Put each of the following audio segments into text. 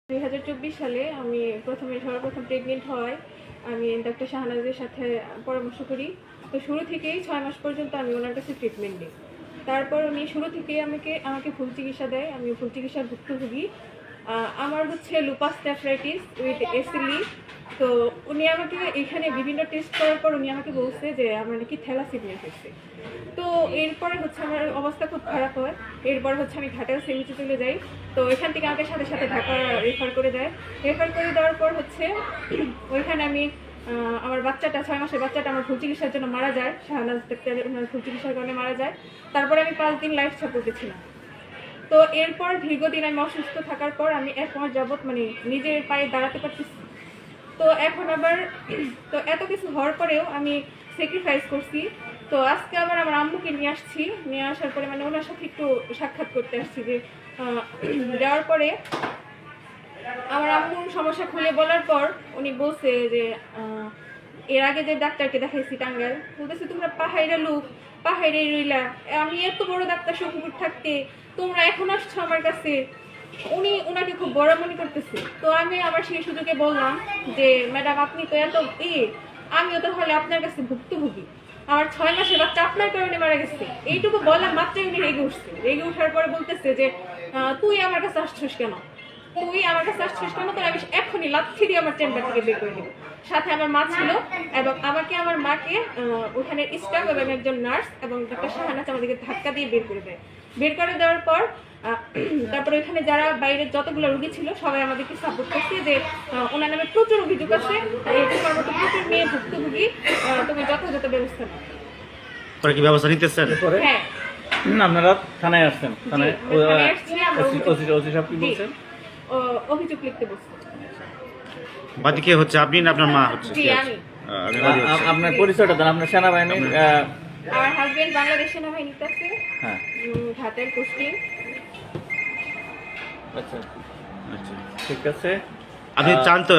2024 সালে আমি সর্বপ্রথম প্রেগনেন্ট হয়। আমি ডাক্তার শাহনাজের সাথে পরামর্শ করি। তো শুরু থেকেই 6 মাস পর্যন্ত আমি ওনার কাছে ট্রিটমেন্ট নিই। তারপর উনি শুরু থেকেই আমাকে ভুল চিকিৎসা দেয়। আমি ভুল চিকিৎসার ভুক্তভোগী। আমার হচ্ছে লুপাস নেফ্রাইটিস উইথ এসিলি। তো উনি আমাকে এখানে বিভিন্ন টেস্ট করার পর উনি আমাকে বলছে যে আমার নাকি থ্যালাসেমিয়া হয়েছে। তো এরপরে হচ্ছে আমার অবস্থা খুব খারাপ হয়। এরপর হচ্ছে আমি ঘাটাল সেমিতে চলে যাই। তো এখান থেকে আমাকে সাথে সাথে ঢাকা রেফার করে দেয়। রেফার করে দেওয়ার পর হচ্ছে ওইখানে আমি আমার বাচ্চাটা 6 মাসের বাচ্চাটা আমার ভুল চিকিৎসার জন্য মারা যায়। শাহনাজ ডাক্তার ওনার ভুল চিকিৎসার কারণে মারা যায়। তারপরে আমি 5 দিন লাইফ সাপোর্টে ছিলাম। তো এরপর দীর্ঘদিন আমি অসুস্থ থাকার পর আমি 1 মাস যাবৎ নিজের পায়ে দাঁড়াতে পারতেছি। তো এখন আবার তো এত কিছু হওয়ার পরেও আমি স্যাক্রিফাইস করছি। তো আজকে আবার আমার আম্মুকে নিয়ে আসার পরে ওনার সাথে একটু সাক্ষাৎ করতে আসছি। যে যাওয়ার পরে আমার আম্মুর সমস্যা খুলে বলার পর উনি বলছে যে এর আগে যে ডাক্তারকে দেখাইছি টাঙ্গাইল, বলতেছে তোমরা পাহাড়ে লোক, পাহাড়ে রইলা, আমি এত বড় ডাক্তার শকুপুর থাকতে তোমরা এখন আসছো আমার কাছে। ওনাকে খুব বড় মনে করতেছে। তো আমি আবার সেই সুযোগে বললাম যে ম্যাডাম আপনি তো এত আমিও তাহলে আপনার কাছে ভুক্তভোগী। আমার 6 মাসের বাচ্চা আপনার কারণে মারা গেছে। এইটুকু বললাম মাত্রই উনি রেগে উঠছে। রেগে উঠার পরে বলতেছে যে তুই আমার কাছে আসছিস কেন, তোর আমি এখনই লাথি দিয়ে আমার চেম্বার থেকে বের করে দিব। সাথে আমার মা ছিল এবং আমার মাকে ওখানে স্টাফ এবং একজন নার্স এবং ডাক্তার শাহনাজ আমাদেরকে ধাক্কা দিয়ে বের করে দেয়। বের করে দেওয়ার পর তারপরে ওইখানে যারা বাইরের যতগুলো রোগী ছিল সবাই আমাদেরকে সাপোর্ট করছে যে ওনার নামে প্রচুর অভিযোগ আছে, তোমার মতো প্রচুর মেয়ে ভুক্তভোগী, তুমি যথাযথ ব্যবস্থা নাও। পরে কি ব্যবস্থা নিতেছেন? হ্যাঁ, আপনারা থানায় আসছেন? থানায় ওসি সাহেব কি বলছেন? অভিযোগ লিখতে বলছে। বাদী কে হচ্ছে, আপনি না আপনার মা হচ্ছে? জি আমি। আপনার পরিচয়টা দেন। আপনার সেনাবাহিনীর? আমার হাজবেন্ড বাংলাদেশ সেনাবাহিনীতে আছে। হ্যাঁ, ঘাটের পোস্টিং। আচ্ছা আচ্ছা, ঠিক আছে। আপনি চান তো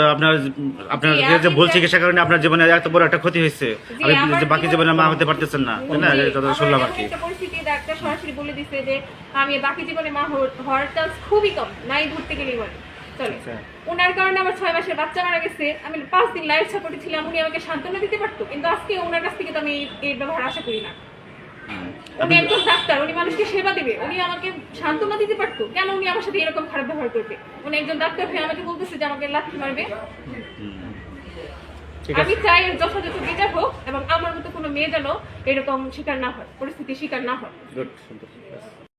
আপনার যে ভুল চিকিৎসার কারণে আপনার জীবনে এত বড় একটা ক্ষতি হয়েছে, আপনি যে বাকি জীবনে মা হতে পারতেছেন না, তাই না? এটা শুনলাম আর কি। পরিস্থিতি ডাক্তার সরাসরি বলে দিছে যে আমি বাকি জীবনে মা হওয়ার চান্স খুবই কম, নাই ধরতে গেলেই বলে চলে। ওনার কারণে আমার 6 মাসের বাচ্চা মারা গেছে। আমি 5 দিন লাইফ সাপোর্টে ছিলাম। উনি আমাকে সান্ত্বনা দিতে পারতো, কিন্তু আজকে ওনার কাছ থেকে তো আমি এই ব্যবহার আশা করি না। উনি একজন ডাক্তার, উনি মানুষকে সেবা দিবে, উনি আমাকে সান্ত্বনা দিতে পারতো। কেন উনি আমার সাথে এরকম খারাপ ব্যবহার করবে? উনি একজন ডাক্তার হয়ে আমাকে বলতেছে যে আমাকে লাথি মারবে। আমি চাই এর যথাযথ বিচার হোক এবং আমার মতো কোনো মেয়ে যেন এরকম শিকার না হয়, পরিস্থিতির শিকার না হয়।